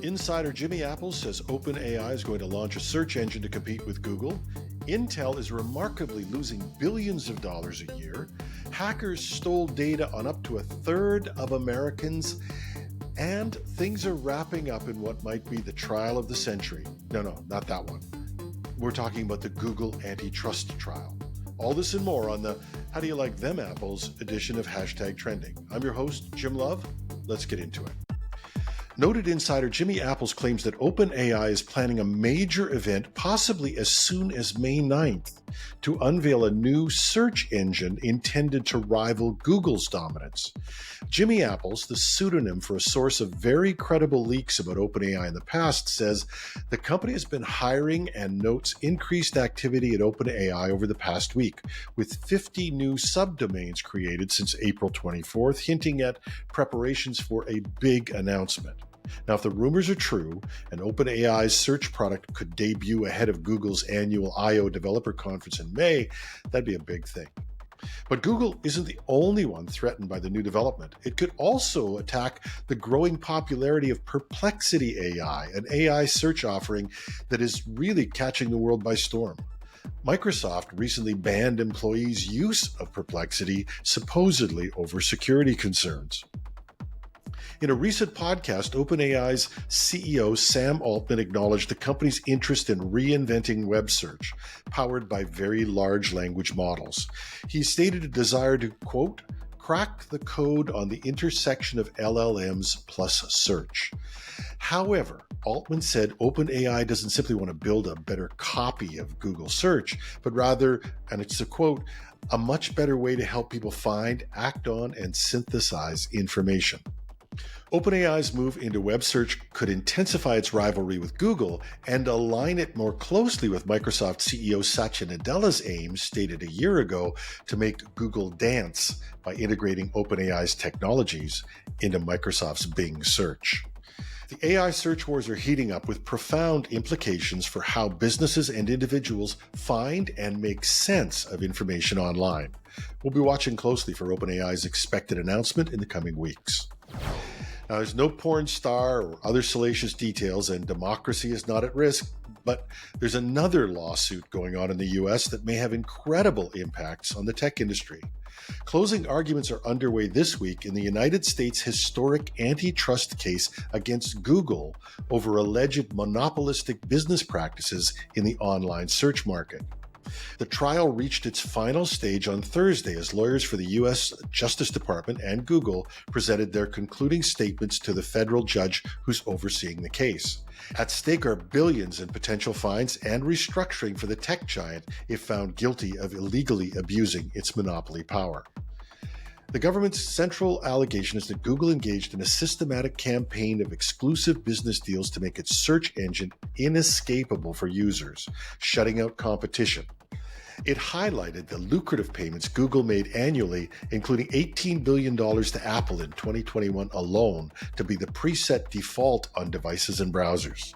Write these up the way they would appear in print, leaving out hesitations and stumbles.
Insider Jimmy Apples says OpenAI is going to launch a search engine to compete with Google. Intel is remarkably losing billions of dollars a year. Hackers stole data on up to a third of Americans. And things are wrapping up in what might be the trial of the century. No, not that one. We're talking about the Google Antitrust Trial. All this and more on the How Do You Like Them Apples edition of #Trending. I'm your host, Jim Love. Let's get into it. Noted insider Jimmy Apples claims that OpenAI is planning a major event, possibly as soon as May 9th, to unveil a new search engine intended to rival Google's dominance. Jimmy Apples, the pseudonym for a source of very credible leaks about OpenAI in the past, says the company has been hiring and notes increased activity at OpenAI over the past week, with 50 new subdomains created since April 24th, hinting at preparations for a big announcement. Now, if the rumors are true, and OpenAI's search product could debut ahead of Google's annual I/O developer conference in May, that'd be a big thing. But Google isn't the only one threatened by the new development. It could also attack the growing popularity of Perplexity AI, an AI search offering that is really catching the world by storm. Microsoft recently banned employees' use of Perplexity, supposedly over security concerns. In a recent podcast, OpenAI's CEO Sam Altman acknowledged the company's interest in reinventing web search, powered by very large language models. He stated a desire to, quote, crack the code on the intersection of LLMs plus search. However, Altman said OpenAI doesn't simply want to build a better copy of Google search, but rather, and it's a quote, a much better way to help people find, act on, and synthesize information. OpenAI's move into web search could intensify its rivalry with Google and align it more closely with Microsoft CEO Satya Nadella's aims stated a year ago to make Google dance by integrating OpenAI's technologies into Microsoft's Bing search. The AI search wars are heating up with profound implications for how businesses and individuals find and make sense of information online. We'll be watching closely for OpenAI's expected announcement in the coming weeks. Now, there's no porn star or other salacious details, and democracy is not at risk, but there's another lawsuit going on in the US that may have incredible impacts on the tech industry. Closing arguments are underway this week in the United States' historic antitrust case against Google over alleged monopolistic business practices in the online search market. The trial reached its final stage on Thursday as lawyers for the U.S. Justice Department and Google presented their concluding statements to the federal judge who's overseeing the case. At stake are billions in potential fines and restructuring for the tech giant if found guilty of illegally abusing its monopoly power. The government's central allegation is that Google engaged in a systematic campaign of exclusive business deals to make its search engine inescapable for users, shutting out competition. It highlighted the lucrative payments Google made annually, including $18 billion to Apple in 2021 alone, to be the preset default on devices and browsers.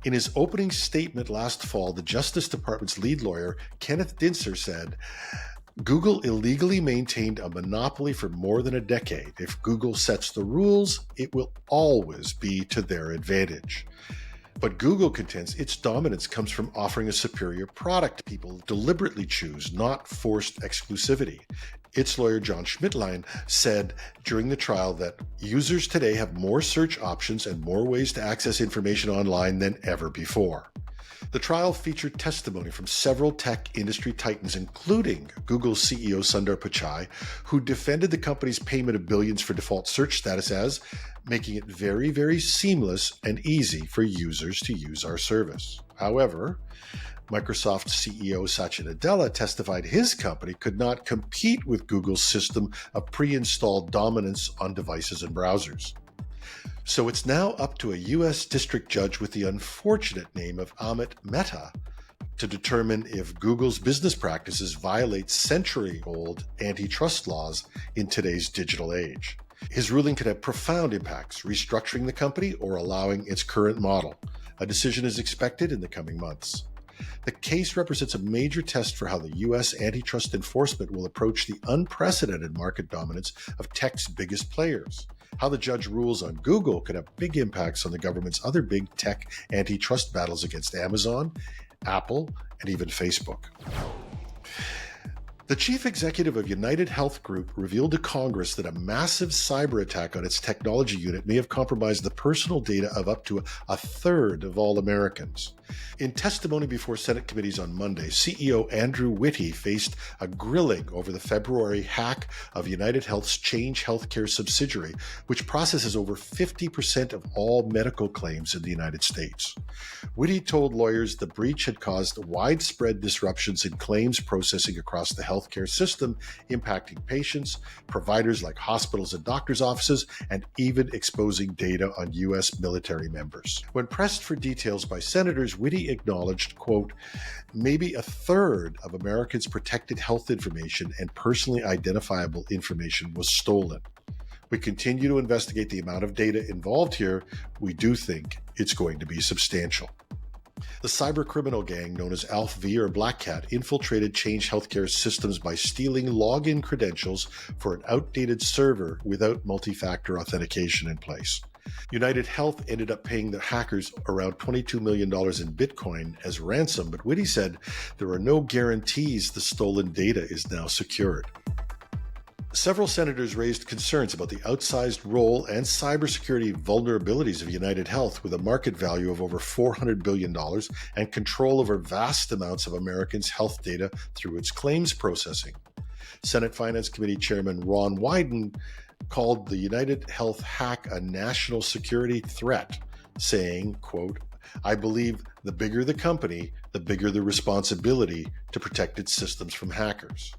In his opening statement last fall, the Justice Department's lead lawyer, Kenneth Dinser, said, Google illegally maintained a monopoly for more than a decade. If Google sets the rules, it will always be to their advantage. But Google contends its dominance comes from offering a superior product people deliberately choose, not forced exclusivity. Its lawyer, John Schmidtlein, said during the trial that users today have more search options and more ways to access information online than ever before. The trial featured testimony from several tech industry titans, including Google's CEO Sundar Pichai, who defended the company's payment of billions for default search status as making it very, very seamless and easy for users to use our service. However, Microsoft CEO Satya Nadella testified his company could not compete with Google's system of pre-installed dominance on devices and browsers. So it's now up to a U.S. district judge with the unfortunate name of Amit Mehta to determine if Google's business practices violate century-old antitrust laws in today's digital age. His ruling could have profound impacts, restructuring the company or allowing its current model. A decision is expected in the coming months. The case represents a major test for how the U.S. antitrust enforcement will approach the unprecedented market dominance of tech's biggest players. How the judge rules on Google could have big impacts on the government's other big tech antitrust battles against Amazon, Apple, and even Facebook. The chief executive of United Health Group revealed to Congress that a massive cyber attack on its technology unit may have compromised the personal data of up to a third of all Americans. In testimony before Senate committees on Monday, CEO Andrew Whitty faced a grilling over the February hack of United Health's Change Healthcare subsidiary, which processes over 50% of all medical claims in the United States. Whitty told lawyers the breach had caused widespread disruptions in claims processing across the healthcare system, impacting patients, providers like hospitals and doctors' offices, and even exposing data on U.S. military members. When pressed for details by senators, Whitty acknowledged, quote, maybe a third of Americans' protected health information and personally identifiable information was stolen. We continue to investigate the amount of data involved here. We do think it's going to be substantial. The cybercriminal gang known as Alpha V or Black Cat infiltrated Change Healthcare systems by stealing login credentials for an outdated server without multi-factor authentication in place. United Health ended up paying the hackers around $22 million in Bitcoin as ransom, but Whitty said there are no guarantees the stolen data is now secured. Several senators raised concerns about the outsized role and cybersecurity vulnerabilities of United Health, with a market value of over $400 billion and control over vast amounts of Americans' health data through its claims processing. Senate Finance Committee Chairman Ron Wyden called the United Health hack a national security threat, saying, quote, I believe the bigger the company, the bigger the responsibility to protect its systems from hackers.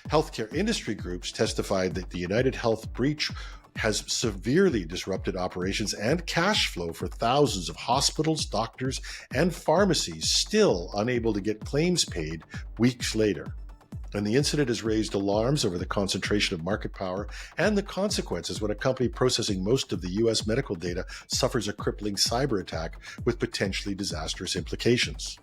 Healthcare industry groups testified that the United Health breach has severely disrupted operations and cash flow for thousands of hospitals, doctors, and pharmacies still unable to get claims paid weeks later. And the incident has raised alarms over the concentration of market power and the consequences when a company processing most of the U.S. medical data suffers a crippling cyber attack with potentially disastrous implications.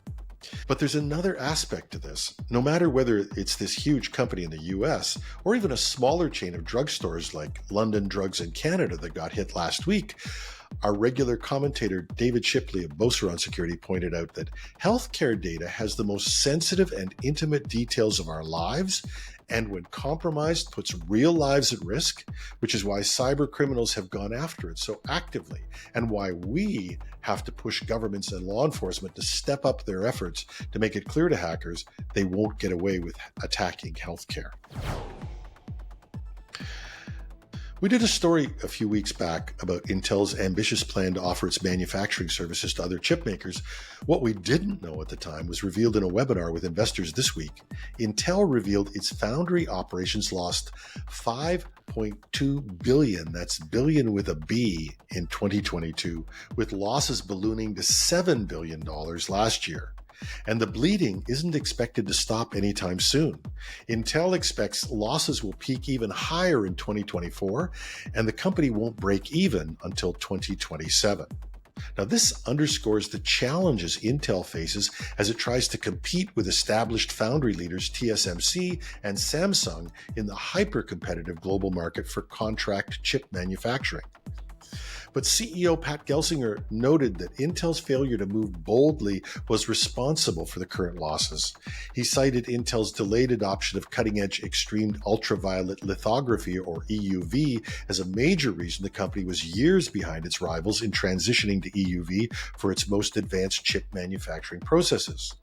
But there's another aspect to this. No matter whether it's this huge company in the US or even a smaller chain of drugstores like London Drugs in Canada that got hit last week, our regular commentator David Shipley of Beauceron Security pointed out that healthcare data has the most sensitive and intimate details of our lives, and when compromised puts real lives at risk, which is why cyber criminals have gone after it so actively, and why we have to push governments and law enforcement to step up their efforts to make it clear to hackers they won't get away with attacking healthcare. We did a story a few weeks back about Intel's ambitious plan to offer its manufacturing services to other chip makers. What we didn't know at the time was revealed in a webinar with investors this week. Intel revealed its foundry operations lost $5.2 billion, that's billion with a B, in 2022, with losses ballooning to $7 billion last year. And the bleeding isn't expected to stop anytime soon. Intel expects losses will peak even higher in 2024, and the company won't break even until 2027. Now, this underscores the challenges Intel faces as it tries to compete with established foundry leaders TSMC and Samsung in the hyper-competitive global market for contract chip manufacturing. But CEO Pat Gelsinger noted that Intel's failure to move boldly was responsible for the current losses. He cited Intel's delayed adoption of cutting-edge extreme ultraviolet lithography, or EUV, as a major reason the company was years behind its rivals in transitioning to EUV for its most advanced chip manufacturing processes.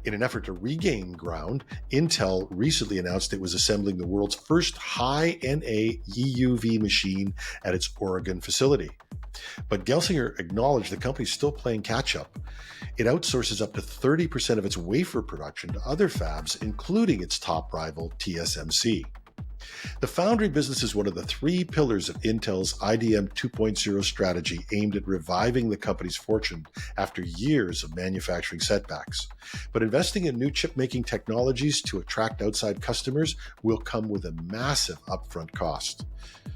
In an effort to regain ground, Intel recently announced it was assembling the world's first high-NA EUV machine at its Oregon facility. But Gelsinger acknowledged the company is still playing catch-up. It outsources up to 30% of its wafer production to other fabs, including its top rival, TSMC. The foundry business is one of the three pillars of Intel's IDM 2.0 strategy aimed at reviving the company's fortune after years of manufacturing setbacks. But investing in new chip-making technologies to attract outside customers will come with a massive upfront cost.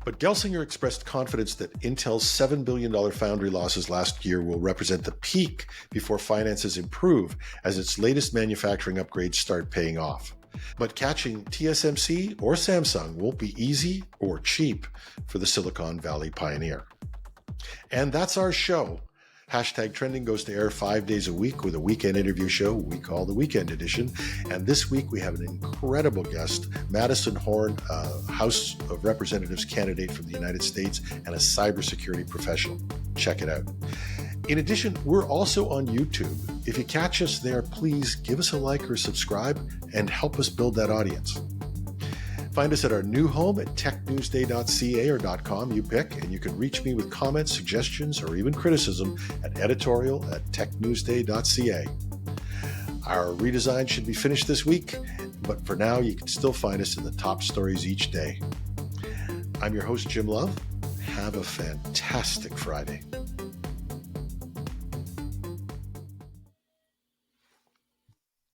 But Gelsinger expressed confidence that Intel's $7 billion foundry losses last year will represent the peak before finances improve as its latest manufacturing upgrades start paying off. But catching TSMC or Samsung won't be easy or cheap for the Silicon Valley pioneer. And that's our show. Hashtag Trending goes to air 5 days a week with a weekend interview show we call the Weekend Edition. And this week we have an incredible guest, Madison Horn, a House of Representatives candidate from the United States and a cybersecurity professional. Check it out. In addition, we're also on YouTube. If you catch us there, please give us a like or subscribe and help us build that audience. Find us at our new home at technewsday.ca or .com, you pick, and you can reach me with comments, suggestions, or even criticism at editorial@technewsday.ca. Our redesign should be finished this week, but for now, you can still find us in the top stories each day. I'm your host, Jim Love. Have a fantastic Friday.